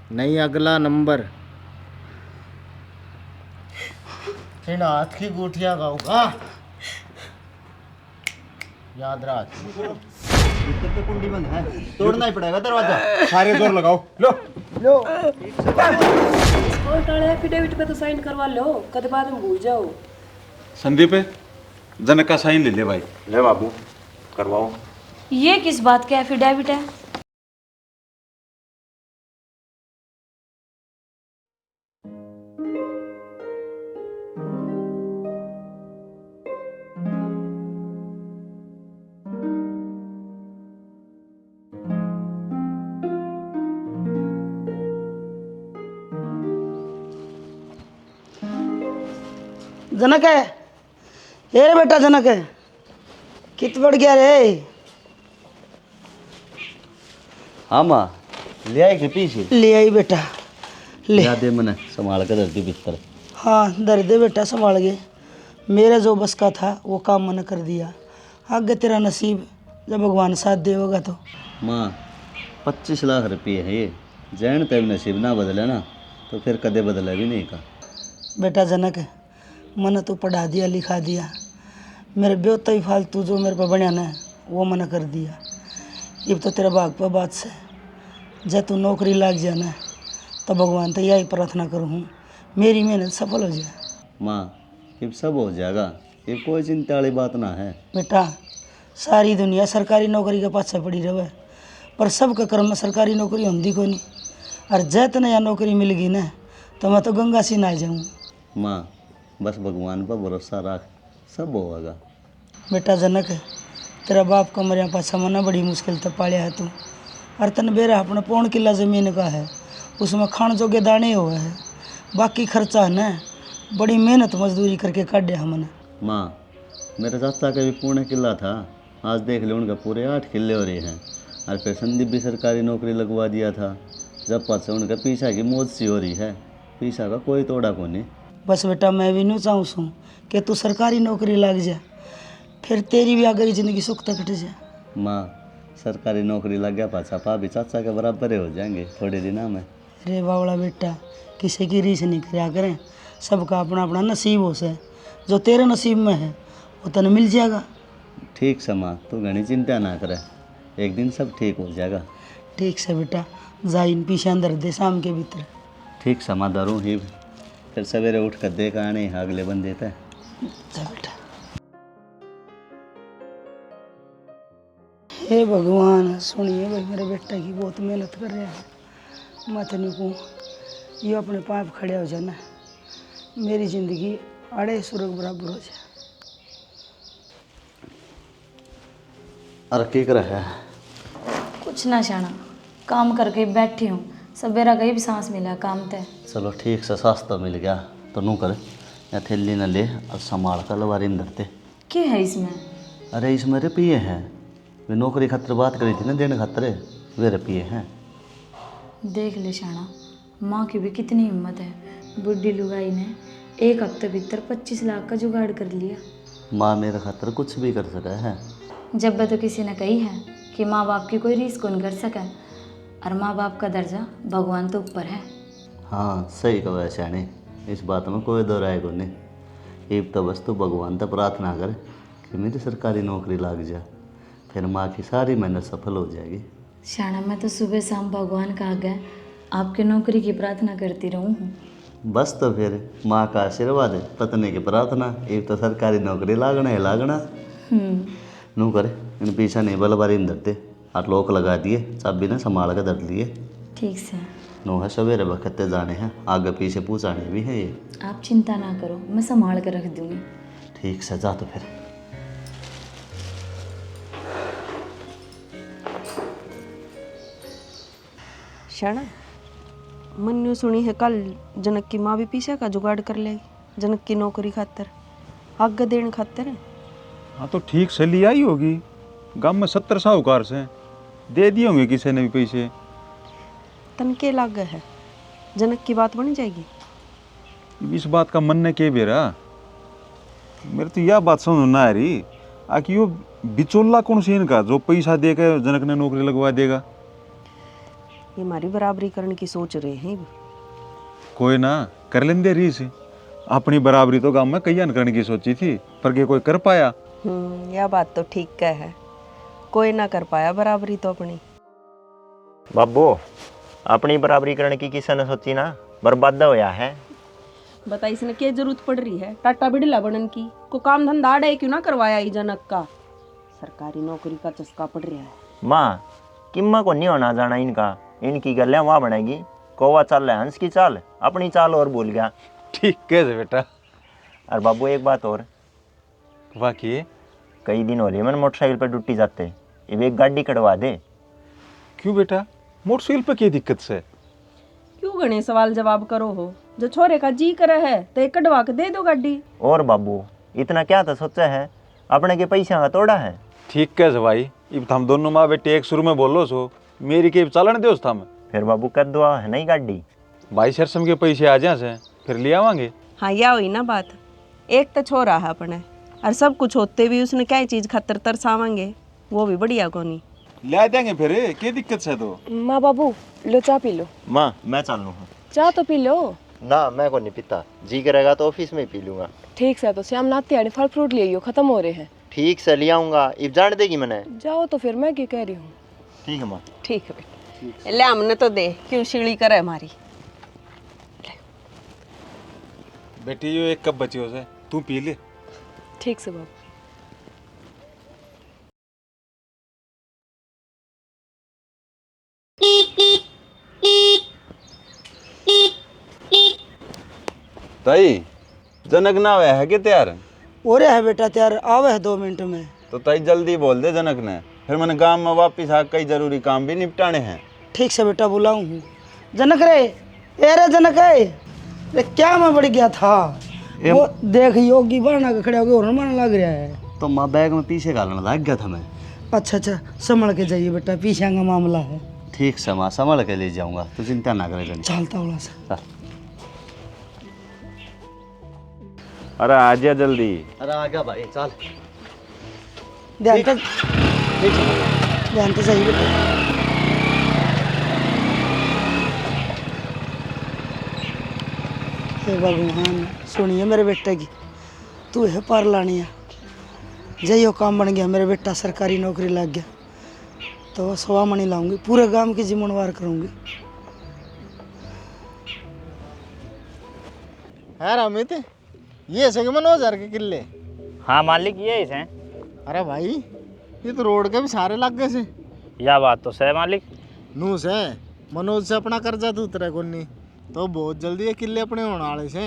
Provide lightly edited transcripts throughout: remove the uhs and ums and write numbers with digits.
नहीं, अगला नंबर। इन हाथ की गुठिया का होगा, याद रख। भीतर तो कुंडी बंद है, तोड़ना ही पड़ेगा दरवाजा। सारे जोर लगाओ। लो लो। और टाले एफिडेविट पे तो साइन करवा लो, कद बाद में भूल जाओ। संदीप जनक का साइन ले ले भाई। ले बाबू करवाओ। ये किस बात का एफिडेविट है? जनक है ये रे बेटा, जनक है कित बढ़ गया रे। हाँ माँ, ले आई के पीछे ले आई बेटा, ले। याद है मैंने संभाल कर धरती बिस्तर। हाँ दर्द है बेटा, संभाल गए। मेरा जो बस का था वो काम मैंने कर दिया। आगे तेरा नसीब, जब भगवान साथ देगा तो। माँ 25 लाख रुपये है ये, जैन तब नसीब ना बदले ना तो फिर कदे बदले भी नहीं का। बेटा जनक है, मैंने तो पढ़ा दिया लिखा दिया, मेरे ब्योता ही फालतू जो मेरे पे बनया ना वो मैंने कर दिया। अब तो तेरा भाग पर बात से, जब तू नौकरी लग जाए ना तो भगवान तो यही प्रार्थना करूँ मेरी मेहनत सफल हो जाए। माँ अब सब हो जाएगा, ये कोई चिंता वाली बात ना है। बेटा सारी दुनिया सरकारी नौकरी के पाछे पड़ी रहे, पर सबका कर्म में सरकारी नौकरी होती कोई नहीं। और जैत नया नौकरी मिल गई ना तो मैं तो गंगा सी नहा जाऊँ। माँ बस भगवान पर भरोसा रख, सब होगा। बेटा जनक तेरा बाप का मरिया पाछा मना बड़ी मुश्किल तक पालिया है तू। और तन बेरा अपना 1.25 किला ज़मीन का है, उसमें खान जोगे दाने हुए है, बाकी खर्चा है ना बड़ी मेहनत मजदूरी करके काटे हमने। माँ मेरे चाचा का भी 1.25 किला था, आज देख ले उनका पूरे 8 किले हो रहे हैं। और फिर संदीप भी सरकारी नौकरी लगवा दिया था, जब पास उनका पीछा की मौज सी हो रही है, पीछा का कोई तोड़ा को नहीं। बस बेटा मैं भी नहीं चाहूँ सूँ कि तू सरकारी नौकरी लग जा, फिर तेरी भी आगे ज़िंदगी सुख तक कट जाए। माँ सरकारी नौकरी लग गया पाछा पा भी चाचा के बराबर ही हो जाएंगे थोड़े दिनों में। अरे बावड़ा बेटा, किसी की रीस नहीं करा करें, सबका अपना अपना नसीब हो से, जो तेरे नसीब में है वो तने मिल जाएगा। ठीक से माँ तू घनी चिंता ना करे, एक दिन सब ठीक हो जाएगा। ठीक से बेटा, जा इन पीछे अंदर दे शाम के भीतर। ठीक से माँ दारू ही फिर सवेरे उठ कर देख आने अगले बंदे तय। जा बेटा। हे भगवान सुनिए भाई, मेरे बेटा की बहुत मेहनत कर रहे हैं, मत नहीं कहूँ ये अपने पाप खड़े हो जाना, मेरी ज़िंदगी अड़े सुरग बराबर हो जाए। अरे की करे है? कुछ ना शाना, काम करके बैठी हूँ, सवेरा गई भी सांस मिला काम तय। चलो ठीक से सस्ता मिल गया तो नू करे, या थैली न ले और संभाल कर लवारी अंदर ते। क्या है इसमें? अरे इसमें रुपये हैं, वे नौकरी खातर बात करी थी ना देने खातर, वे रुपये हैं। देख ले शाना, माँ की भी कितनी हिम्मत है, बुढ़ी लुगाई ने 1 हफ्ते भीतर 25 लाख का जुगाड़ कर लिया। माँ मेरे खातर कुछ भी कर सका है। जब तो किसी ने कही है कि माँ बाप की कोई रीस कौन कर सके, और माँ बाप का दर्जा भगवान तो ऊपर है। हाँ सही कहा है शानी, इस बात में कोई दो राय को नहीं। अब तो बस तू भगवान तक प्रार्थना कर कि मेरी सरकारी नौकरी लग जा, फिर माँ की सारी मेहनत सफल हो जाएगी। शाना मैं तो सुबह शाम भगवान का आगे आपके नौकरी की प्रार्थना करती रहूँ हूँ। बस तो फिर माँ का आशीर्वाद है, पत्नी की प्रार्थना, अब तो सरकारी नौकरी लागना है लागना। नू करे इन पीछा नहीं बल बारी अंदर ते आठ लोक लगा दिए, चाबी ने संभाल कर धर लिए। ठीक से। नू है सवेरे वक्त जाने हैं, आगे पीछे पूछाने भी है ये। आप चिंता ना करो, मैं संभाल कर रख दूँगी। ठीक से जा तो फिर। शाना मन्नू सुनी है कल जनक की माँ भी पीछे का जुगाड़ कर लेगी, जनक की नौकरी खातर आगे देने खातर। हाँ तो ठीक से लिया ही होगी, गांव में 70 साहूकार से दे दिए होंगे किसी ने भी पैसे। तनके लाग है, जनक की बात बन जाएगी। इस बात का मन ने के बेरा, मेरे तो यह बात समझ ना आ रही आखिर यो बिचौला कौन सी इनका जो पैसा दे के जनक ने नौकरी लगवा देगा। ये हमारी बराबरी करने की सोच रहे हैं। कोई ना कर लेंदे री से अपनी बराबरी तो गांव में कई करने की सोची थी पर के कोई कर पाया। यह बात तो ठीक है, कोई ना कर पाया बराबरी तो अपनी। बाबू अपनी बराबरी करने की किसी ने सोची ना, बर्बाद होया है। बता इसने क्या जरूरत पड़ रही है टाटा बिड़ला बनन की? को काम धंधा आड़े क्यों ना करवाया ई जनक का? सरकारी नौकरी का चस्का पड़ रहा है। माँ किम्मा को नहीं होना जाना इनका, इनकी गल्ले वहाँ बनेगी। कौवा चाल है हंस की चाल, अपनी चाल और भूल गया। ठीक कैसे बेटा? और बाबू एक बात और, वाकई कई दिन हो रहे मैंने मोटरसाइकिल पर ड्यूटी जाते, अब एक गाड़ी कटवा दे। क्यों बेटा, मोटरसाइकिल पे क्या दिक्कत से? क्यों गणे सवाल जवाब करो हो? जो छोरे का जी करे है तो एक कटवा के दे दो गाड़ी। और बाबू इतना क्या था सोचा है, अपने के पैसे का तोड़ा है। ठीक कैसे भाई, इब हम दोनों माँ बेटे एक शुरू में बोलो सो, मेरी के चालन दो था। फिर बाबू कर दो है नहीं गाड़ी। भाई सरसम के पैसे आ जाए से फिर ले आवांगे। हाँ या हुई ना बात, एक तो छोरा है अपने और सब कुछ होते भी उसने क्या चीज खतर तरसावांगे, वो भी बढ़िया कोनी। ले देंगे फिर, क्या दिक्कत से? तो माँ बाबू लो चाय पी लो। माँ मैं चालू हूँ। चाय तो पी लो। ना मैं को नहीं पीता, जी करेगा तो ऑफिस में ही पी लूंगा। ठीक से, तो श्याम नाते आने फल फ्रूट ले आइयो, खत्म हो रहे हैं। ठीक से ले आऊंगा, इब जान देगी मैंने। जाओ तो फिर, मैं क्या कह रही हूँ। ठीक है माँ। ठीक है बेटा, ले हमने तो दे, क्यों शिली करे हमारी। बेटी यो एक कप बची हो से, तू पी ले। ठीक से बाबू। ताई जनक ना हुआ है कि तैयार? हो रहा है बेटा तैयार, आवे है 2 मिनट में। तो ताई जल्दी बोल दे जनक ने, फिर मैंने गांव में वापिस आ कई जरूरी काम भी निपटाने हैं। ठीक से बेटा बुलाऊं हूँ। जनक रे, ए रे जनक है, रे क्या मैं बढ़ गया था। वो देख योगी बना के खड़े हो गए और मन लग रहा है। तो माँ बैग में पीछे घालने लग गया था मैं। अच्छा अच्छा, संभल के जाइए बेटा, पीछे का मामला है। ठीक से माँ, संभाल के ले जाऊंगा, तू चिंता ना करे जनी। चलता थोड़ा सा। अरे आ जा जल्दी। अरे आ गया भाई, चल। ध्यान से, ध्यान से जाइए बेटा। हे भगवान, सुनिए मेरे बेटे की, तू है पार लानी है। जइयो काम बन गया, मेरे बेटा सरकारी नौकरी लग गया तो सवा मनी लाऊंगी, पूरे गांव की जिम्मेवार करूंगी। यार अमित, ये ऐसे मनोज के किले? हाँ मालिक ये हैं। अरे भाई ये तो रोड के भी सारे लग गए से। यह बात तो सही मालिक। नू से मनोज से अपना कर्जा तो उतरे को नहीं, तो बहुत जल्दी ये किले अपने होने वाले से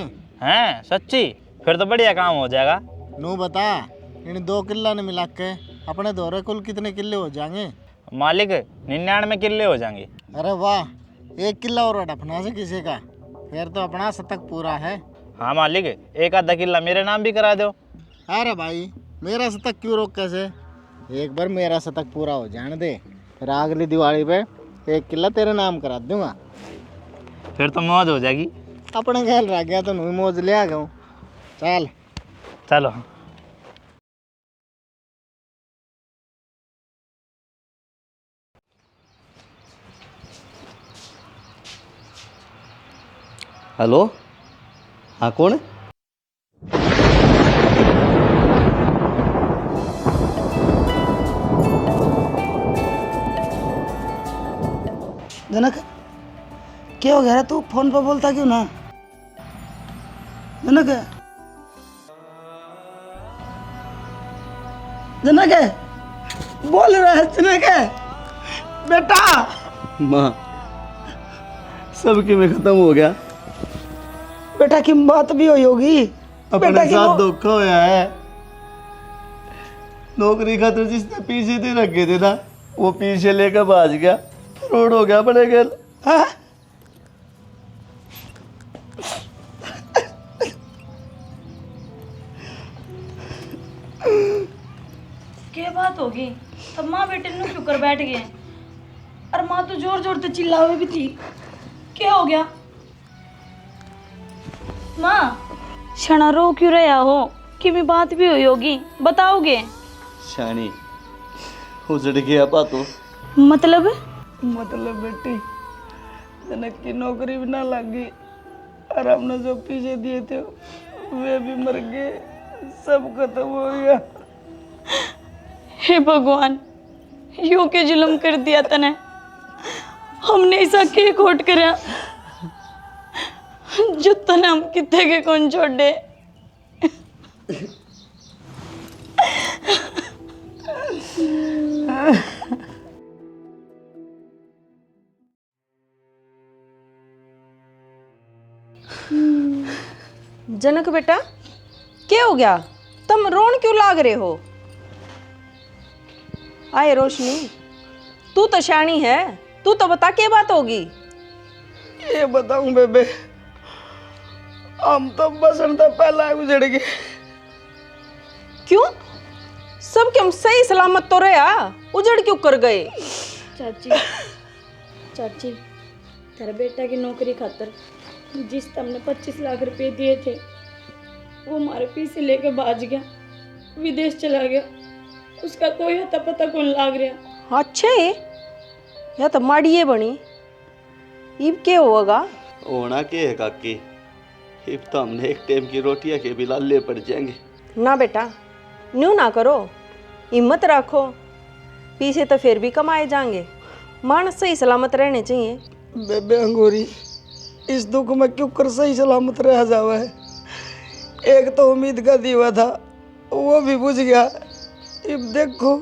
हैं सच्ची? फिर तो बढ़िया काम हो जाएगा। नू बता, इन 2 किला ने मिला के अपने दौरे कुल कितने किले हो जाएंगे? मालिक 99 किले हो जाएंगे। अरे वाह, 1 किला और अडपना से किसी का, फिर तो अपना शतक पूरा है। हाँ मालिक, एक आधा किला मेरे नाम भी करा दो। अरे भाई मेरा शतक क्यों रोक कैसे, एक बार मेरा शतक पूरा हो जाने दे, फिर अगली दिवाली पे 1 किला तेरे नाम करा दूंगा। फिर तो मौज हो जाएगी। अपने ख्याल रह गया तो नू मौज ले आ गया। चल चलो। हेलो, हाँ कौन है? जनक, क्या हो गया रे, तू फोन पे बोलता क्यों ना? जनक, जनक बोल रहा है, जनक बेटा। माँ सबके में खत्म हो गया। बेटा की बात भी हुई होगी। अपने बेटा की साथ धोखा होया है। नौकरी खातिर जिसने पीछे दे रखे थे ना, वो पीछे लेकर भाज गया, फ्रॉड हो गया अपने घर। हाँ? क्या बात होगी? तब माँ बेटे नु क्यों कर बैठ गए? और माँ तो जोर जोर से चिल्लावे भी थी। क्या हो गया? माँ क्षणा रो क्यों रहा हो? कि भी बात भी हुई होगी, बताओगे? शानी उजड़ गया बातों। मतलब मतलब बेटी, जनक की नौकरी भी ना लग गई और हमने जो पीछे दिए थे वे भी मर गए, सब खत्म हो गया। हे भगवान, यूं के जुल्म कर दिया तने। हमने ऐसा के खोट करया जो तने हम कितने के कौन छोड़ दे। जनक बेटा, क्या हो गया? तुम रोन क्यों लाग रहे हो? आए रोशनी, तू तो शानी है, तू तो बता क्या बात होगी। ये बताऊं बेबे, हम तो बसन तो पहला ही उजड़ गए। क्यों? सब क्या सही सलामत तो रहा, उजड़ क्यों कर गए? चाची, चाची, तेरे बेटा की नौकरी खातर जिस तुमने 25 लाख रुपए दिए थे वो हमारे पीछे लेके भाग गया, विदेश चला गया। उसका कोई अता पता कौन लाग रहा। अच्छे, या तो माड़िए बनी। इब क्या होगा? होना के है काकी, अब तो हमने एक टाइम की रोटियां के भी लाले पड़ जाएंगे। ना बेटा, न्यू ना करो, हिम्मत रखो, पीछे तो फिर भी कमाए जाएंगे। मानस सही सलामत रहने चाहिए। बेबे अंगूरी, इस दुख में क्यों कर सही सलामत रह जावा है। एक तो उम्मीद का दीवा था, वो भी बुझ गया। अब देखो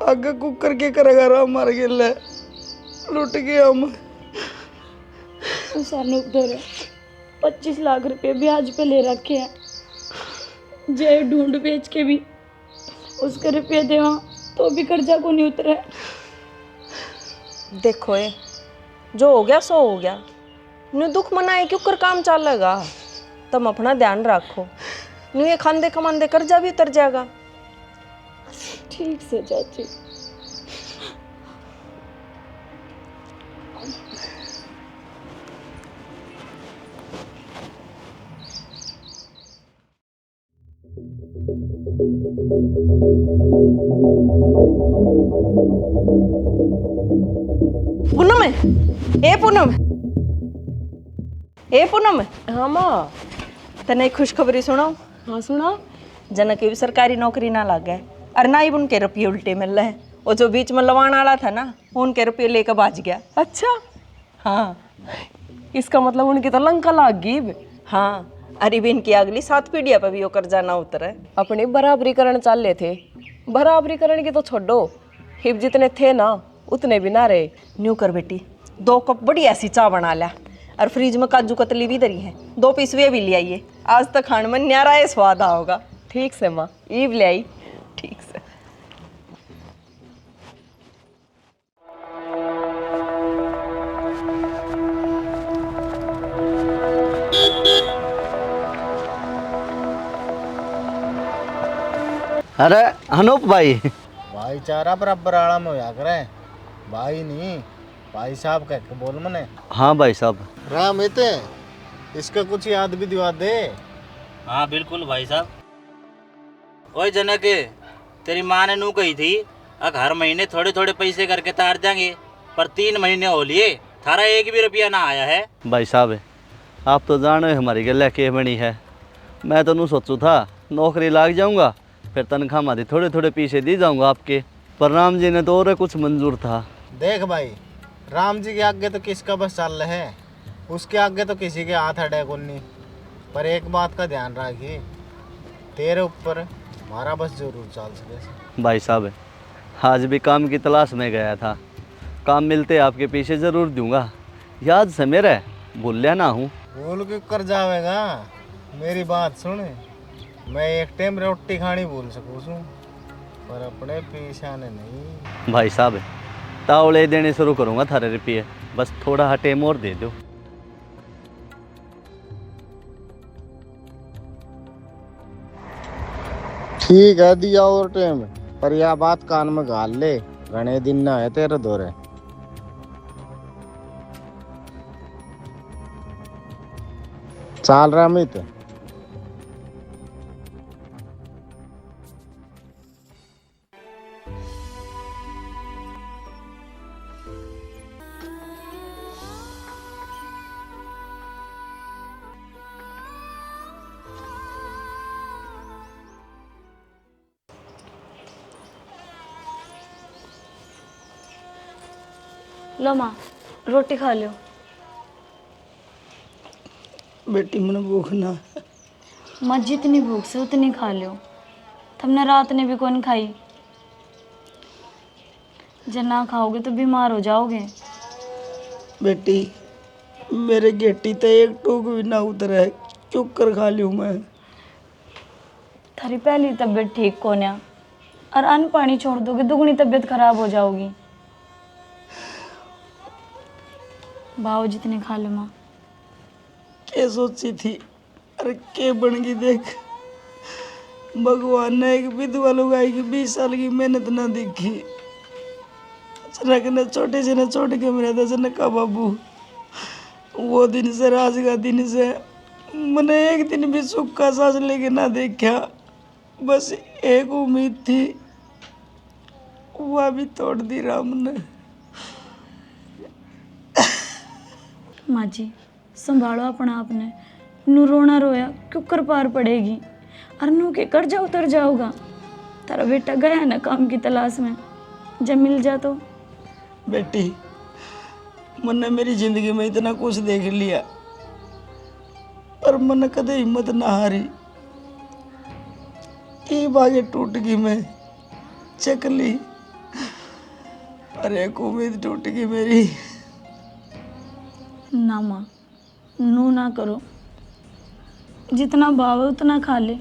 आगे कुकर के करेगा, राम मार गिले, लुट गए हम। सानू उधर 25 लाख रुपए ब्याज पे ले रखे हैं। जे ढूंढ बेच के भी उसके रुपये देवा तो भी कर्जा को नहीं उतरे। देखो ये जो हो गया सो हो गया, न्यू दुख मनाए क्यों कर काम चलेगा। तुम अपना ध्यान रखो, न्यू ये खांदे कमांदे कर्जा भी उतर जाएगा। ठीक से चाची। पूनम है, ए पूनम, ए पूनम, हाँ माँ। तने एक खुशखबरी सुनाऊं? हाँ सुना। जनक की भी सरकारी नौकरी ना लग गए और ना ही उनके रुपये उल्टे मिल रहे हैं। वो जो बीच में लवाण वाला था ना, उनके रुपये लेकर भाज गया। अच्छा, हाँ इसका मतलब उनकी तो लंका लाग गई। हाँ, अरे भी इनकी अगली 7 पीढ़ियाँ पर भी वो कर्जा ना उतरे। अपनी बराबरी करण चल रहे थे, बराबरी करण की तो छोड़ो, हिब जितने थे ना उतने भी ना रहे। न्यू कर बेटी, 2 कप बड़ी ऐसी चाय बना ला और फ्रिज में काजू कतली भी धरी है, 2 पीस वे भी ले आइए। आज तक खाने में न्यारा है स्वाद आओगा। ठीक से माँ, ईब ले आई। ठीक से। अरे अनूप भाई, भाईचारा बराबर आड़ा में होया करे, भाई नहीं भाई साहब कह के बोल मने। हाँ भाई साहब। राम इते इसका कुछ याद भी दिवा दे। हाँ बिल्कुल भाई साहब। ओए जनक, तेरी माँ ने नू कही थी अब हर महीने थोड़े थोड़े पैसे करके तार देंगे, पर 3 महीने हो लिए थारा एक भी रुपया ना आया है। भाई साहब, आप तो जानो हमारी गला के बनी है। मैं तो नू सोचू था नौकरी लाग जाऊंगा, फिर तनख्वाह मारी थोड़े थोड़े पीछे दी जाऊंगा आपके, पर राम जी ने तो और कुछ मंजूर था। देख भाई, राम जी के आगे तो किसका बस चल रहा है, उसके आगे तो किसी के हाथ अड़े नहीं। पर एक बात का ध्यान रखिए, तेरे ऊपर हमारा बस जरूर चल सके। भाई साहब, आज भी काम की तलाश में गया था, काम मिलते आपके पीछे ज़रूर दूंगा। याद से मेरे भूलिया ना हूँ। भूल क्यों कर जाएगा, मेरी बात सुन। मैं एक टाइम रोटी खानी भूल सकूँ छूं, पर अपने पीछा ने नहीं। भाई साहब, तावड़े देने शुरू करूँगा थारे रुपये, बस थोड़ा हा टाइम और दे दो। ठीक है, दिया और टाइम, पर यह बात कान में गाल ले, घने दिन ना है तेरे दौरे। चाल रहा मित। लो माँ रोटी खा लो। बेटी मैंने भूख ना। माँ जितनी भूख से उतनी खा लो, तुमने रात ने भी कौन खाई। जब ना खाओगे तो बीमार हो जाओगे। बेटी मेरे गेटी तो एक टूक भी ना उतरे, चुप कर खा लूँ मैं। थारी पहली तबीयत ठीक कौन है, और अन्न पानी छोड़ दोगे दुगनी तबीयत खराब हो जाओगी। भाव जितने खा लो माँ। क्या सोची थी, अरे के बन गई देख। भगवान ने एक विधवा लुगाई की 20 साल की मेहनत ना देखी। अचानक ने छोटे से न छोड़ के मेरा दर्शन का बाबू। वो दिन से राज का दिन से मैंने एक दिन भी सुख का सांस लेके ना देखा। बस एक उम्मीद थी, वह भी तोड़ दी राम ने। माँ जी संभालो अपना आपने। नू रोना रोया क्यों कर पार पड़ेगी, और नू के कर्जा उतर जाओगा। तारा बेटा गया है ना काम की तलाश में, जब मिल जा तो। बेटी मैंने मेरी जिंदगी में इतना कुछ देख लिया, पर मन कदे हिम्मत ना हारी। ये बागे टूट गई मैं चकली, अरे एक उम्मीद टूट गई मेरी। ना माँ नू ना करो, जितना भाव है उतना खा ले।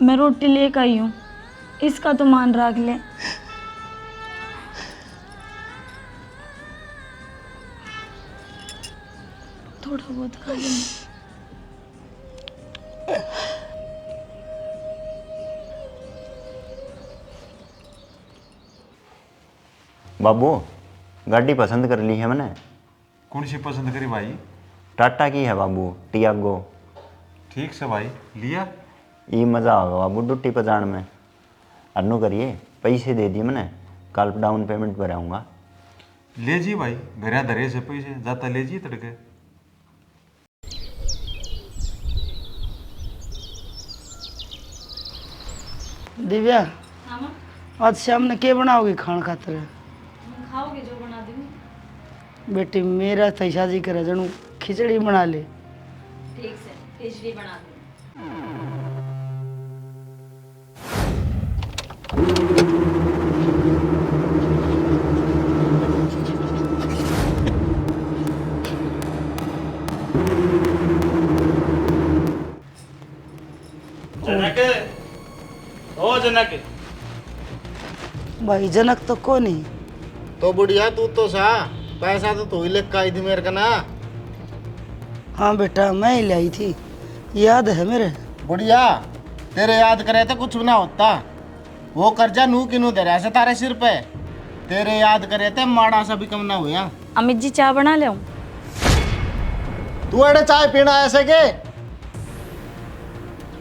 मैं रोटी लेकर आई हूँ, इसका तो मान रख ले। थोड़ा बहुत खा ले। बाबू गाड़ी पसंद कर ली है मैंने। कौन सी पसंद करी भाई? टाटा की है बाबू, टियागो। ठीक से भाई, लिया? ये मज़ा आएगा बाबू डुट्टी पर जान में। अन्नू करिए, पैसे दे दिए मैंने, कल डाउन पेमेंट पर आऊँगा। ले जी भाई, घर धरे से पैसे जाता ले जी तड़के। दिव्या आज शाम ने क्या बनाओगी खान खातर? खाओगे जो बना दूंगी। बेटी मेरा तैसा जी करे जनू खिचड़ी बना ले। ठीक से खिचड़ी बना दूंगी। जनक, ओ जनक। भाई जनक तो कौन ही? तो बुढ़िया तू तो सा पैसा तो तू ही लेके आई थी मेरे का ना। हाँ बेटा मैं ही लाई थी, याद है मेरे। बुढ़िया तेरे याद करे तो कुछ भी ना होता। वो कर्जा नू की नू दे रहा से तारे सिर पे। तेरे याद करे थे माड़ा सा भी कम ना हुआ। अमित जी चाय बना ले। तू अड़े चाय पीना ऐसे के?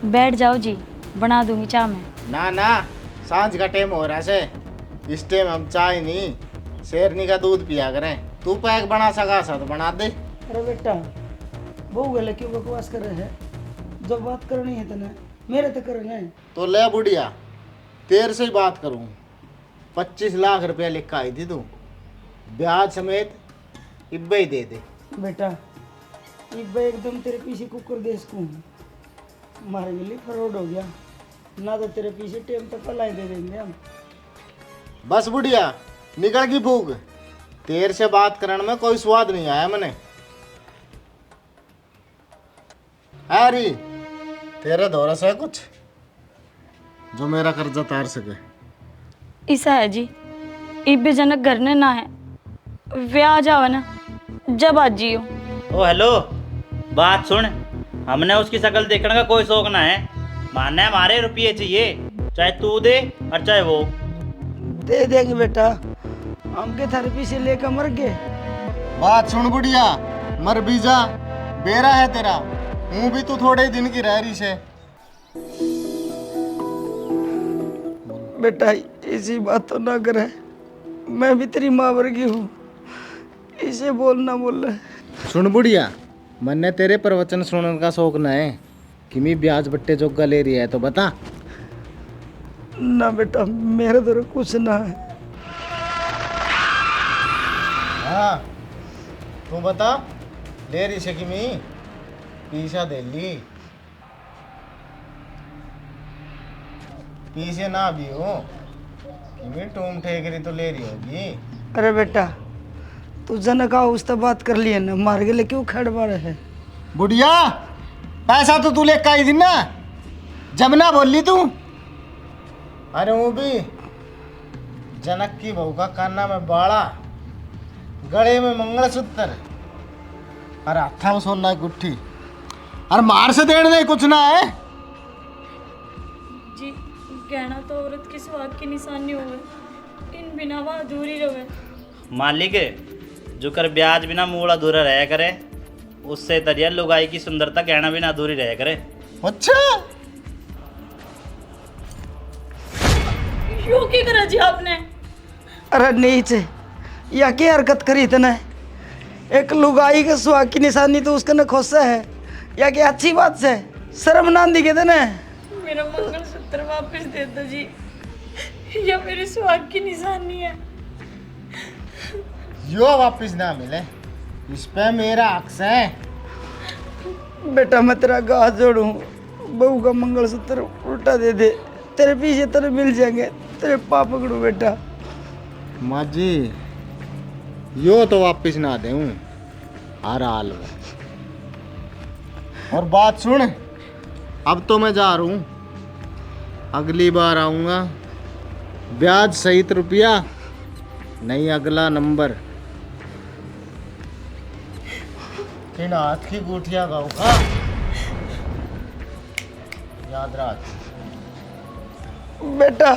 बैठ जाओ जी, बना दूंगी चाय में। ना ना सांझ का टाइम हो रहा से, इस टाइम हम चाय नहीं शेरनी का दूध पिया करें। तू पैक बना सका सा तो बना दे। अरे बेटा बहु गले क्यों बकवास कर रहे हैं? जो बात करनी है तने मेरे तो करना है। तो ले बुढ़िया तेरे से ही बात करूं। 25 लाख रुपया लिख के आई थी तू, ब्याज समेत इब्बे ही दे दे। बेटा इब्बे एकदम तेरे पीछे कुकर देश को मारे मिली फरौड हो गया ना, तो तेरे पीछे टेम तक पलाई दे देंगे हम। बस बुढ़िया निकल गई भूख। तेरे से बात करने में कोई स्वाद नहीं आया मैंने। अरे तेरे दौरा से कुछ जो मेरा कर्जा तार सके? ऐसा है जी, इब्बे जनक घर ने ना है, वे आ जाओ ना जब आज जियो। ओ हेलो, बात सुन। हमने उसकी शक्ल देखने का कोई शौक ना है, मानना है हमारे रुपये चाहिए, चाहे तू दे और चाहे वो। दे देंगे बेटा, हम के थारे पीछे लेकर मर गए। बात सुन बुढ़िया, मर भी जा, बेरा है तेरा। हूँ भी तू थोड़े ही दिन की रह रही से। बेटा इसी बात तो ना करे, मैं भी तेरी माँ वर्गी हूँ, इसे बोलना बोल रहे। सुन बुढ़िया, मन्ने तेरे प्रवचन सुनने का शौक ना है कि मैं ब्याज बट्टे जोगा ले रही है तो बता। ना बेटा मेरे तो कुछ ना है। हाँ तू बता ले रही से कि मैं पीछा दे ली पीछे ना भी हो कि मैं टूम ठेकरी तो ले रही होगी। अरे बेटा तू जनक आओ उससे बात कर लिए ना, मार के लिए क्यों खड़ पा रहे है? बुढ़िया पैसा तो तू लेकर आई थी ना, जब ना बोल ली तू। अरे वो भी जनक की बहू का काना में बाड़ा, गले में मंगलसूत्र और हाथा में सोना की गुट्ठी, अरे मार से देने नहीं कुछ ना है। जी गहना तो औरत की सुहाग की निशानी होवे, इन बिना वह अधूरी रहे। मालिक जो कर ब्याज बिना मूल अधूरा रहा करे, उससे दरिया लुगाई की सुंदरता गहना बिना अधूरी रहा करे। अच्छा क्यों की करा जी आपने? अरे नीच या क्या हरकत करी इतना? एक लुगाई के सुहाग की निशानी तो उसका न खोसा है, या क्या अच्छी बात से शर्म ना दिखे थे ना? मेरा मंगलसूत्र वापस दे दो जी, या मेरी सुहाग की निशानी है। यो वापिस ना मिले, इस पे मेरा हक है। बेटा मैं तेरा गाह जोड़ूं, बहू का मंगलसूत्र उल्टा दे दे, तेरे पीछे तेरे मिल जाएंगे, तेरे पाप पकड़ू बेटा। माँ जी यो तो वापिस ना दूं हर हाल में। और बात सुन, अब तो मैं जा रहा हूँ, अगली बार आऊँगा, ब्याज सहित रुपया नहीं अगला नंबर। इन हाथ की गुठिया गाँव का याद रख बेटा।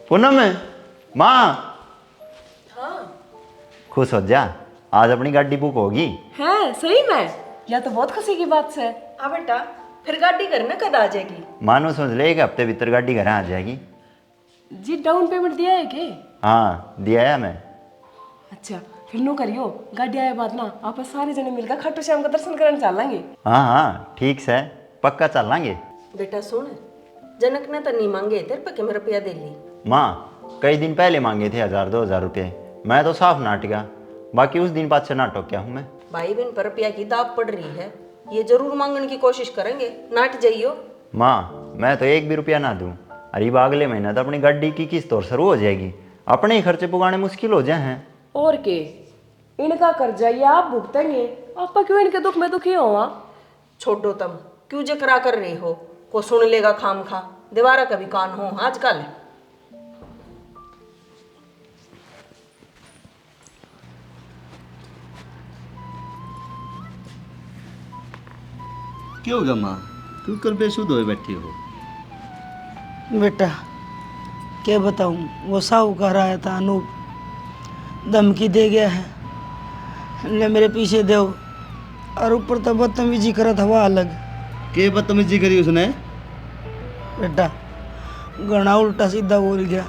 पूनम माँ खुश हो जा, आज अपनी गाड़ी बुक होगी। है सही में? या तो बहुत खुशी की बात है। हाँ बेटा फिर गाड़ी करना कद आ जाएगी? मानो समझ ले एक हफ्ते भीतर गाड़ी घर आ जाएगी। जी डाउन पेमेंट दिया है के? हाँ दिया है मैं। अच्छा फिर नो करियो, गाड़ी आए बाद ना आप सारे जने मिलकर खाटू श्याम का दर्शन करने चलेंगे। हाँ हाँ ठीक से पक्का चल लेंगे। बेटा सुन, जनक ने तो नहीं मांगे तेरे पे के रुपया दे ली। माँ कई दिन पहले मांगे थे 1000-2000 रुपये, मैं तो साफ नाट गया, बाकी उस दिन पाछे नाटक क्या हूँ मैं। भाई बहन पर रुपया की दाब पड़ रही है, ये जरूर मांगने की कोशिश करेंगे, नाट जाइयो। माँ मैं तो एक भी रुपया ना दूँ, अरे अगले महीने तो अपनी गाड़ी की किस्त और शुरू हो जाएगी, अपने ही खर्चे पुगाने मुश्किल हो जाए हैं। और के इनका कर्जा ये आप भुगतेंगे, आप क्यों इनके दुख में दुखी हो? छोड़ो तुम क्यों जकरा कर रहे हो, को सुन लेगा खाम खा, दीवारा कभी कान हो आजकल। क्यों गा माँ, क्यों कर बेसुध हो बैठी हो? बेटा क्या बताऊं, वो साहूकार आया था अनूप, धमकी दे गया है ले मेरे पीछे दो, और ऊपर तो बदतमीजी करा था वह अलग। के बदतमीजी करी उसने? बेटा घना उल्टा सीधा बोल गया,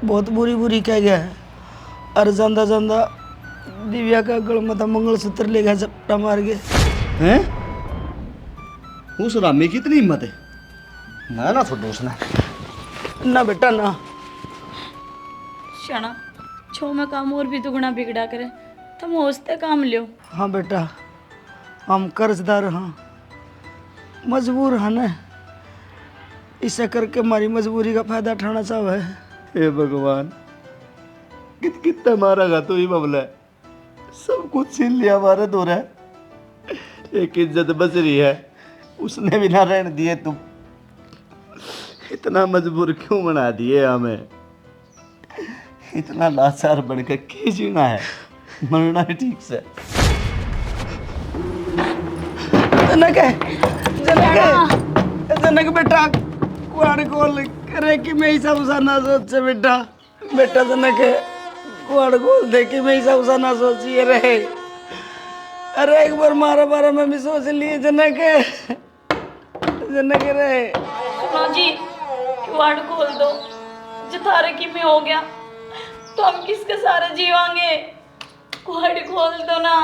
बहुत बुरी बुरी कह गया है, और जांदा जांदा दिव्या का गल में था मंगलसूत्र ले गया झपटा मार के। हैं? उस रामी की इतनी हिम्मत है? ना छोड़ो उसने। ना बेटा ना। क्षणा छो में काम और भी दुगना बिगड़ा करे, तुम होस्ते काम लियो। हाँ बेटा हम कर्जदार हाँ, मजबूर हैं ना, इसे करके हमारी मजबूरी का फायदा उठाना चाहे। हे भगवान, कितना मारेगा तू ही बबला, सब कुछ छीन लिया हमारे दो है, एक इज्जत बच रही है उसने भी ना रहने दिए, तुम इतना मजबूर क्यों बना दिए हमें? इतना लाचार बनकर क्या जीना है, मरना है ठीक से। जनक है, जनक है, जनक बेटा कुआड़ खोल करे कि मैं ही सब ना सोच से बेटा, बेटा जनक कुआड़ खोल दे कि मैं ऐसा उसा ना सोचिए रहे। अरे एक बार मारा बारा में भी सोच लिए जनक जनक रहे। सुनो जी, किवाड़ खोल दो। जो थारे की में हो गया तो हम किसके सारे जीवांगे? किवाड़ खोल दो ना।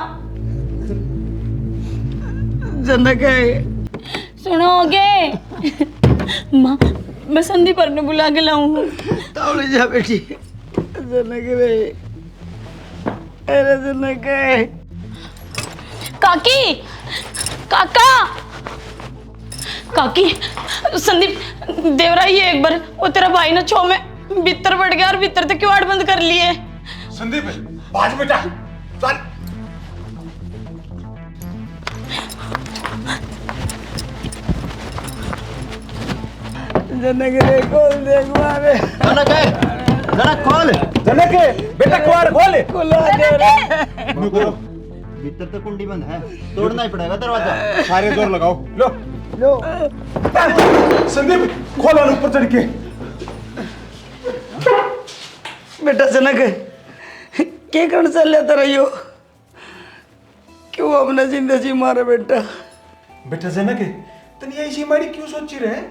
जनक सुनोगे? माँ, मैं संदीप पर ने बुला के लाऊं। तावली जा बेटी। जनक रे, अरे जनक काकी, काका, काकी, संदीप देवराई है एक बार। वो तेरा भाई ना छो में भीतर बढ़ गया और भीतर तक किवाड़ बंद कर लिए। संदीप बाज बेटा चल। जनक रे खोल दे कुआरे। जनक है, जनक खोल। जनक बेटा कुआड़ खोल। खुला दे रे। भीतर तो कुंडी बंद है, तोड़ना ही पड़ेगा दरवाजा। सारे जोर लगाओ। लो लो संदीप खोल और ऊपर चढ़ के। बेटा जनक क्या करना चल लेता रहियो? क्यों अपना जिंदगी मारे बेटा? बेटा जनक तनी ऐसी मारी क्यों सोची रहे?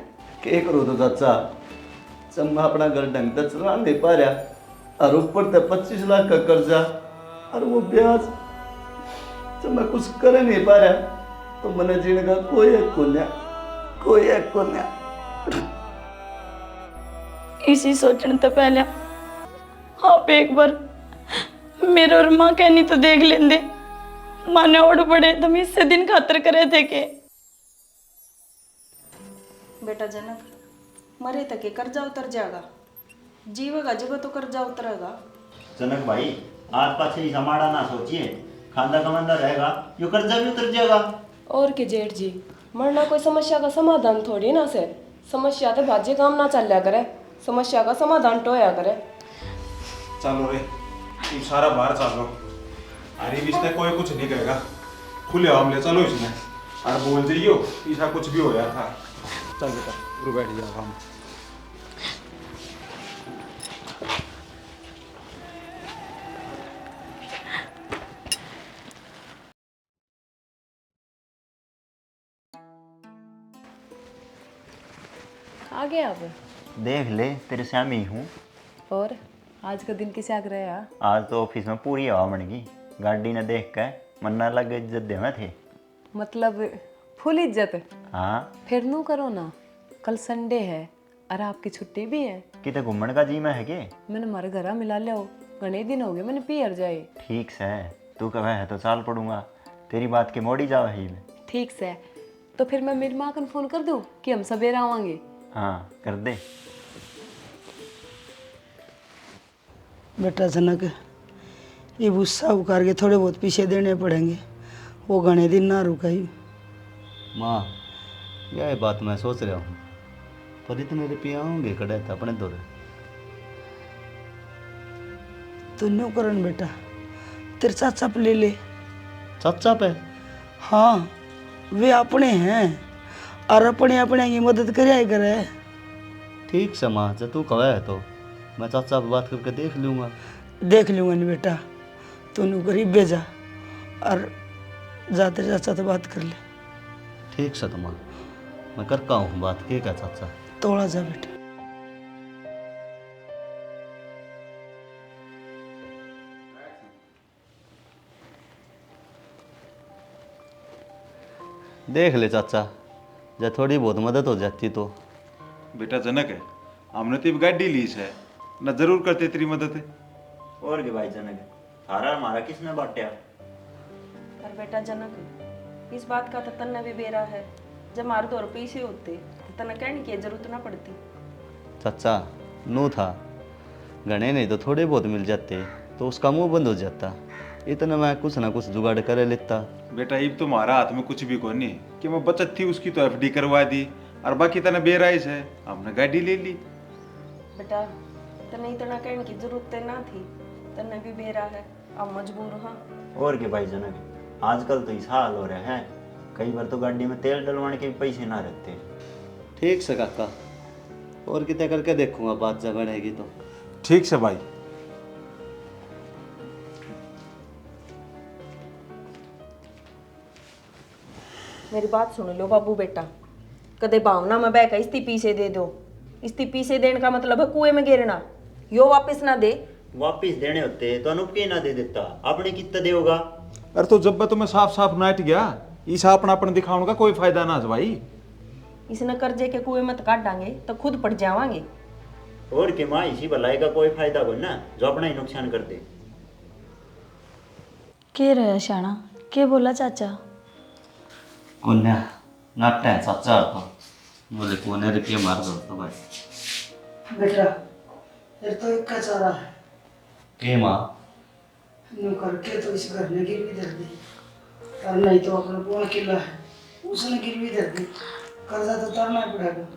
के करो तो चाचा, जब मैं अपना घर ढंग से चला नहीं पा रहा और ऊपर से 25 लाख का कर्जा और वो ब्याज, जब मैं कुछ कर नहीं पा रहा तो मैंने जीने का कोई एक कोन्या। इसी सोचने तो पहले आप एक बार मेरे और माँ कहनी तो देख लेंदे। माँ ने ओढ़ पड़े तो मैं इससे दिन खातर करे थे के। बेटा जनक, मरे तक के कर्जा उतर जाएगा, जीवेगा जब तो कर्जा उतरेगा। जनक भाई, आज पाछे समाड़ा ना सोचिए, खांदा कमांदा रहेगा, यो कर्जा भी उतर जाएगा। और के जेठ जी, मरना कोई समस्या का समाधान थोड़ी ना से। समस्या तो बाजे काम ना चल लिया करे, समस्या का समाधान टोया करे। चलो रे तुम सारा बाहर चलो। अरे इसने कोई कुछ नहीं कहेगा, खुले हमले चलो इसमें और बोल जाइयो ऐसा कुछ भी होया था। चल बेटा रू बैठ जाओ हम। आ गए आप? देख ले, तेरे सामने ही हूँ। और आज का दिन किसे आग रहा? आज तो ऑफिस में पूरी हवा बन गई, गाड़ी ने देख के मन्ना लग गई इज्जत देवे थे। मतलब फुल इज्जत? हाँ, फिर नू करो ना, कल संडे है और आपकी छुट्टी भी है। किते घूमने का जी में है के? मैंने हमारे घर मिला लिया हो, घने दिन हो गए मैंने पियर जाए। ठीक से, तू कहे है तो चाल पड़ूंगा, तेरी बात के मोड़ी जावे ही में। ठीक से, तो फिर मैं मेरी माँ को फोन कर दूँ कि हम सवेरा आवांगे? हाँ कर दे। बेटा जनक, ये गुस्सा उकार के थोड़े बहुत पीछे देने पड़ेंगे, वो घने दिन ना रुकाई। माँ, यह बात मैं सोच रहा हूँ, पर इतने रुपये होंगे कड़े था अपने दौरे। तो न्यू करन बेटा, तेरे चाचा पे ले ले। चाचा पे? हाँ, वे अपने हैं और अपने अपने की मदद करे। ठीक से माँ, जब तू कहे है तो मैं चाचा पे बात करके देख लूँगा। देख लूँगा नहीं बेटा, तू न्यू गरीब भेजा और जाते चाचा तो बात कर ले। ठीक से तो माँ, मैं करता हूँ बात। के क्या चाचा? तोड़ा जा बेटा। देख ले चाचा, जब थोड़ी बहुत मदद हो जाती तो। बेटा जनक है, हमने तो गाड़ी ली है ना, जरूर करते तेरी मदद है। और के भाई जनक, थारा हमारा किसने बांटा? पर बेटा जनक, इस बात का तो तन्ने भी बेरा है, जब मारे 2 रुपये से होते तो तन्ने कहने की जरूरत ना पड़ती। चाचा नू था, घने नहीं तो थोड़े बहुत मिल जाते तो उसका मुंह बंद हो जाता। इतना मैं कुछ ना कुछ जुगाड़ कर लेता। बेटा इब तुम्हारा हाथ में कुछ भी कोनी कि मैं बचत थी उसकी तो एफडी करवा दी और बाकी तना बेराइस है, हमने गाड़ी ले ली। बेटा तन्ने इतना कहने की जरूरत ना थी, तन्ने भी बेरा है, अब मजबूर हाँ। और के भाई जनक, आजकल तो इस हाल हो रहा है, कई बार तो गाड़ी में तेल डलवाने के भी पैसे ना रहते। ठीक से काका, और कितने करके देखूंगा बात जब बढ़ेगी तो। ठीक से भाई। मेरी बात सुन लो बाबू बेटा, कदे भावना में बह इस्ती पीछे दे दो। इस्ती पीछे देने का मतलब है कुएं में गिरना। यो वापस ना दे। वापिस देने होते तो अनूप के ना दे देता, आपने कितना देगा? अरे तो जब तुम्हें साफ साफ नाट गया, ईसा अपनापन दिखाने का कोई फायदा ना है भाई। इसने कर्जे के कुएं मत काटांगे तो खुद पड़ जावांगे। और के माँ इसी भलाई का कोई फायदा कोई ना, जो अपना ही नुकसान कर दे। के रहे शाना, के बोला चाचा? कोन्या नाट्य है चाचा तो बोले कोने रुपये मार दो तो भाई। बेटा फिर तो एक का चारा है, के माँ यूँ करके तो इस घर ने गिरवी धर दी, और नहीं तो अपना कौन किला है उसने गिरवी धर दी, कर्जा तो उतारना ही पड़ेगा।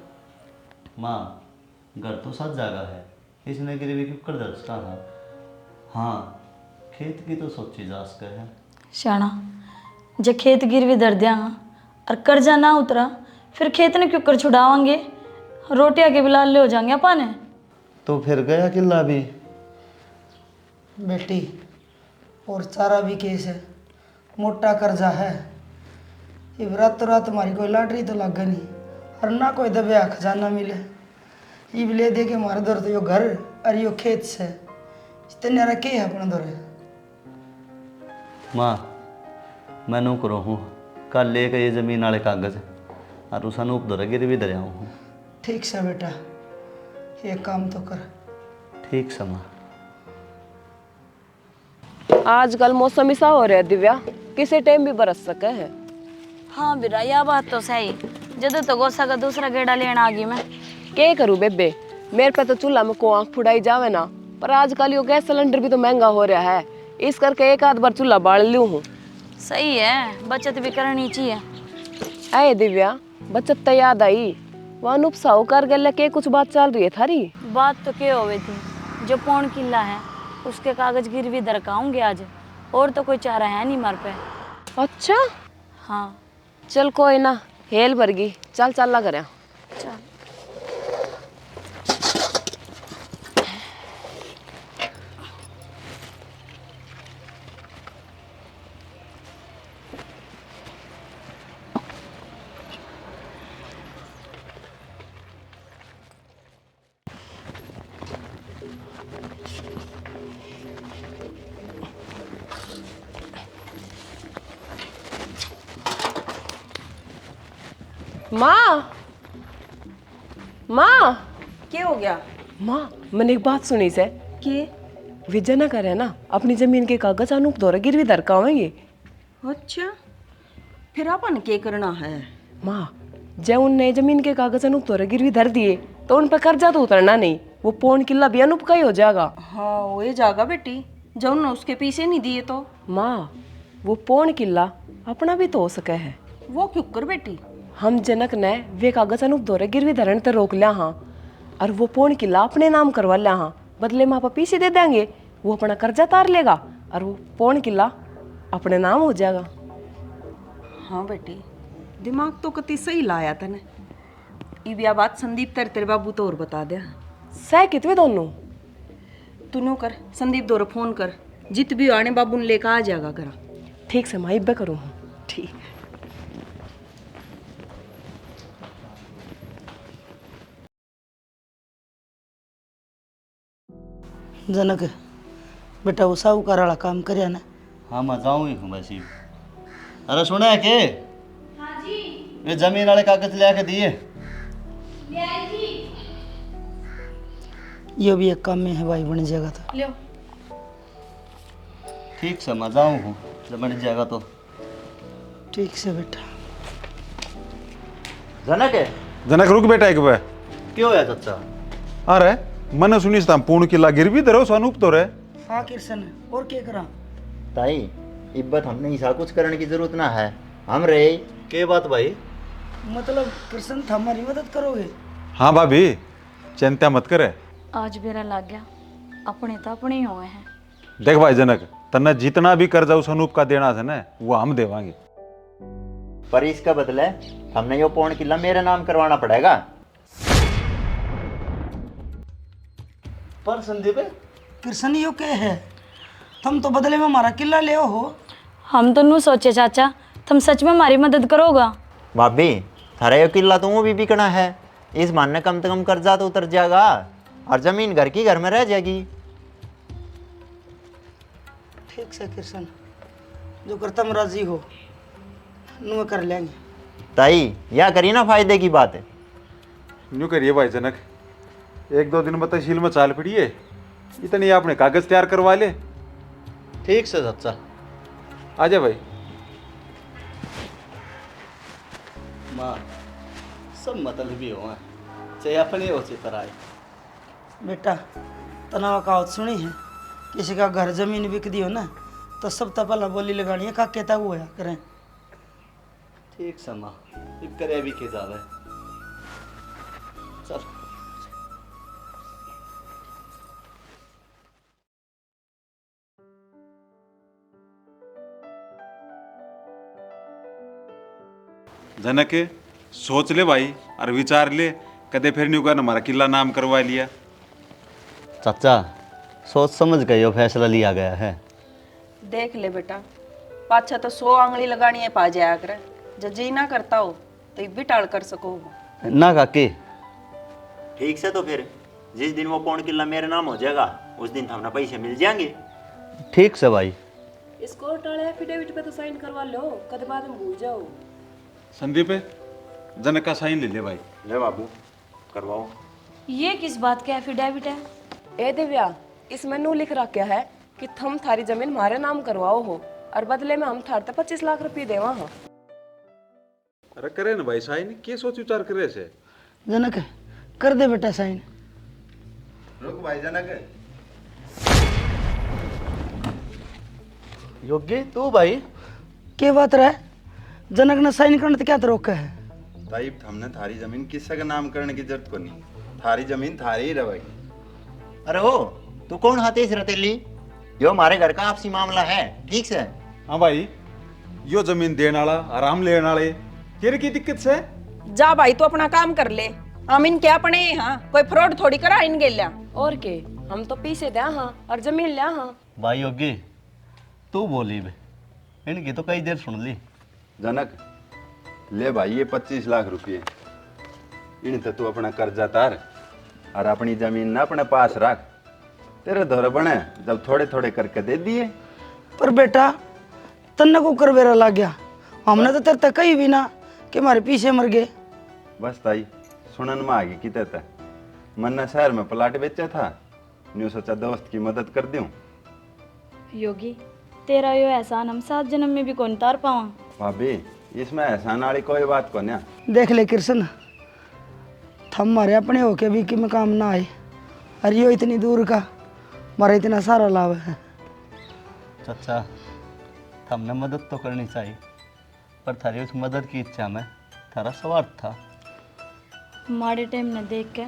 माँ घर तो साथ जगह है, इसने गिरवी क्यों कर दर्शता था। हाँ खेत की तो सोची जा सके है। शाना जे खेत गिरवी धर दिया और कर्जा ना उतरा फिर खेत ने क्यों कर छुड़ावांगे, रोटियां के बिलाल ले हो जाएंगे अपन। तो फिर गया किला भी। बेटी और चारा भी केस है, मोटा कर्जा है। ये रातों रात हमारी कोई लॉटरी तो लग नहीं, और ना कोई दबे खजाना मिले। ये ले दे के हमारे दौर तो यो घर और यो खेत से इतने रखे है अपने दौरे। माँ मैं नौकरो हूँ, कल लेके ये जमीन वाले कागज और उस अनूप दौरे गिरवी धरिया हूँ। ठीक से बेटा, ये काम तो कर। ठीक से माँ। आजकल मौसम ऐसा हो रहा है दिव्या, किसी टाइम भी बरस सके है। हाँ बिरा यह बात तो सही, जदों तो गोसा का दूसरा गेड़ा लेना आ गई मैं। क्या करूँ बेबे, मेरे पे तो चूल्हा में को आँख फुड़ाई जावे ना, पर आजकल यो गैस सिलेंडर भी तो महंगा हो रहा है, इस करके एक आध बार चूल्हा बाल लूँ हूँ। सही है, बचत भी करनी चाहिए। अरे दिव्या बचत तो याद आई, वह अनूप साहूकार गले के कुछ बात चल रही है थारी। बात तो क्या हुई थी, जो पौन किला है उसके कागज गिरवी दरकाऊंगे आज, और तो कोई चारा है नहीं मार पे। अच्छा हाँ चल कोई ना, हेल भरगी, चल चल ला करें। चल। माँ माँ क्या हो गया? माँ मैंने एक बात सुनी से कि विजय ना करे ना अपनी जमीन के कागज अनूप दौरे गिरवी दरकावेंगे। अच्छा फिर अपन क्या करना है? माँ जब उनने जमीन के कागज अनूप दौरे गिरवी धर दिए तो उन पर कर्जा तो उतरना नहीं, वो पौन किला भी अनूप का ही हो जाएगा। हाँ वो ही जाएगा बेटी, जब उन्होंने उसके पीछे नहीं दिए तो। माँ वो पौन किला अपना भी तो हो सके है। वो क्यों कर बेटी? हम जनक ने वे कागज अनूप दौरे गिरवी धरण ते रोक लिया हाँ, और वो पौन किला अपने नाम करवा लिया हाँ, बदले में आप पीछे दे देंगे, वो अपना कर्जा तार लेगा और वो पौन किला अपने नाम हो जाएगा। हाँ बेटी दिमाग तो कति सही लाया तने। ये बात संदीप तेरे बाबू तो और बता दे। सह कितवे दोनों तूनू कर, संदीप दौर फोन कर, जित भी आने बाबू ने लेकर आ जाएगा करा। ठीक से माँ इब्बे करूँ। ठीक। जनक बेटा वो साहूकार वाला काम कर ना। हाँ मैं जाऊँ ही हूँ वैसे। अरे सुना है के? हाँ जी। ये जमीन वाले कागज ले आके दिए। ये भी एक काम में है भाई, बन जाएगा तो लो। ठीक से मैं जाऊँ हूँ, जब बन जाएगा तो। ठीक से बेटा। जनक है? जनक रुक बेटा एक बार। क्यों है चाचा? अरे मैंने सुनी था पूर्ण किला गिरवी धरो अनूप तो रे। हाँ किरसन और क्या करा? ताई इब्बत हमने ऐसा कुछ करने की जरूरत ना है, हम रे। के बात भाई? मतलब किरसन था हमारी मदद करोगे? हाँ भाभी चिंता मत करे। आज बेरा लग गया, अपने तो अपने ही हुए हैं। देख भाई जनक, तन्ने जितना भी कर्जा उस अनूप का देना था ना वो हम देवांगे, पर इसका बदले हमने यो पौन किला मेरे नाम करवाना पड़ेगा। पर संदीप कृष्ण यो क्या है? तुम तो बदले में हमारा किला ले हो। हम तो नू सोचे चाचा तुम सच में हमारी मदद करोगा। भाभी थारा ये किला तो वो भी बिकना है, इस मानने कम से कम कर्जा तो उतर जाएगा और जमीन घर की घर में रह जाएगी। ठीक से कृष्ण, जो कर तुम राजी हो नु कर लेंगे। ताई या करी ना फायदे की बात है। यूँ करिए भाई जनक, 1-2 दिन में तहसील में चाल पड़िए, इतने आपने कागज तैयार करवा ले। ठीक से चाचा। आ जा भाई। माँ सब मतलब भी हो चाहे अपने हो चाहे पराए। बेटा तनाव कहावत सुनी है, किसी का घर जमीन बिक दी हो ना तो सब तो पहला बोली लगानी है, का कहता हुआ करें। ठीक से माँ, इब करे भी के जावे। चल जनक सोच ले भाई और विचार ले, कदे फिर न्यू कर हमारा किला नाम करवा लिया। चाचा सोच समझ के यो फैसला लिया गया है। देख ले बेटा, पाछा तो 100 आंगली लगानी है पा जाया करे, जब जी ना करता हो तो भी टाल कर सको। ना काके। ठीक से तो फिर जिस दिन वो पौन किला मेरे नाम हो जाएगा उस दिन हमने पैसे मिल जाएंगे। ठीक से भाई। इसको टाले एफिडेविट पे तो साइन करवा लो, कद बाद में भूल जाओ। संदीप जनक का साइन ले ले भाई। ले बाबू करवाओ। ये किस बात का एफिडेविट है? ए दिव्या, इसमें नू लिख रखा है कि तुम थारी जमीन हमारे नाम करवाओ हो और बदले में हम थारते 25 लाख रुपये देवा हाँ। अरे करे ना भाई साइन, के सोच विचार करे से। जनक कर दे बेटा साइन। रुक भाई जनक। योग्य तू भाई क्या बात रहा है? जनक ने साइन करने तो क्या तो रोका है? भाई हमने थारी जमीन किसी का नाम करने की जरूरत को नहीं, थारी जमीन थारी ही रह भाई। अरे हो तू कौन हाथे इस रतेली, यो हमारे घर का आपसी मामला है। ठीक से। हाँ भाई, यो जमीन देने वाला आराम लेने वाले ये की दिक्कत से। जा भाई तू अपना काम कर ले, हम इनके अपने हाँ कोई फ्रॉड थोड़ी करा इन गेल्या। और के हम तो पीछे दे हाँ और जमीन लिया हाँ। भाई योगी तू बोली बे, इनकी तो कई देर सुन ली। जनक ले भाई ये 25 लाख रुपये, इन तो तू अपना कर्जा तार और अपनी जमीन ना अपने पास रख, तेरे धोरे बने जब थोड़े थोड़े करके दे दिए। पर बेटा तन्ने को कर बेरा लग गया, हमने तो तेरे तक कही भी ना कि हमारे पीछे मर गए। बस ताई सुनन में आ गई कि तेता मन ने शहर में प्लाट बेचा था, न्यू सोचा दोस्त की मदद कर दूं। योगी तेरा यो एहसान हम 7 जन्म में भी कौन तार पावा। भाभी इसमें एहसान वाली कोई बात को ना। देख ले कृष्ण, थम हमारे अपने होके भी कि में काम ना आए, अरे यो इतनी दूर का हमारा इतना सारा लाभ है। चाचा हमने मदद तो करनी चाहिए, पर थारी उस मदद की इच्छा में थारा स्वार्थ था। माड़े टाइम न देख के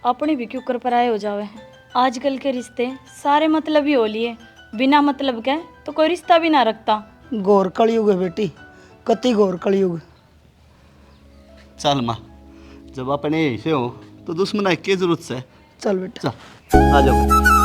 अपने भी क्यों कर पराए हो जावे हैं। आजकल के रिश्ते सारे मतलब ही हो लिए, बिना मतलब के तो कोई रिश्ता भी ना रखता। घोर कलयुग है बेटी, कति घोर कलयुग। चल माँ, जब अपने ऐसे हो तो दुश्मन की जरूरत से। चल बेटा चल आ जाओ।